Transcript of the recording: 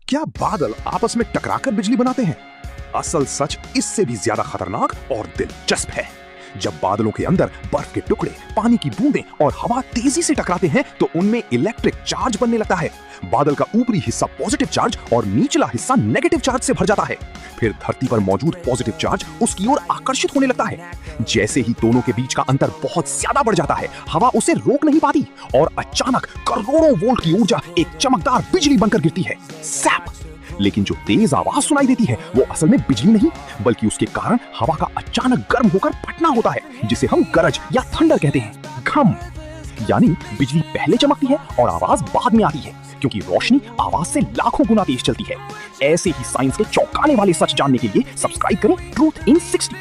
क्या बादल आपस में टकराकर बिजली बनाते हैं? असल सच इससे भी ज्यादा खतरनाक और दिलचस्प है। जब बादलों के अंदर बर्फ के टुकड़े, पानी की बूंदें और हवा तेजी से टकराते हैं तो उनमें इलेक्ट्रिक चार्ज बनने लगता है। बादल का ऊपरी हिस्सा पॉजिटिव चार्ज और निचला हिस्सा नेगेटिव चार्ज से भर जाता है। फिर धरती पर मौजूद पॉजिटिव चार्ज उसकी ओर आकर्षित होने लगता है। जैसे ही दोनों के बीच का अंतर बहुत ज्यादा बढ़ जाता है, हवा उसे रोक नहीं पाती और अचानक करोड़ों वोल्ट की ऊर्जा एक चमकदार बिजली बनकर गिरती है। सैप! लेकिन जो तेज आवाज सुनाई देती है वो असल में बिजली नहीं, बल्कि उसके कारण हवा का अचानक गर्म होकर फटना होता है, जिसे हम गरज या थंडर कहते हैं। घम! यानी बिजली पहले चमकती है और आवाज बाद में आती है, क्योंकि रोशनी आवाज से लाखों गुना तेज चलती है। ऐसे ही साइंस के चौंकाने वाले सच जानने के लिए सब्सक्राइब करें ट्रूथ इन 60।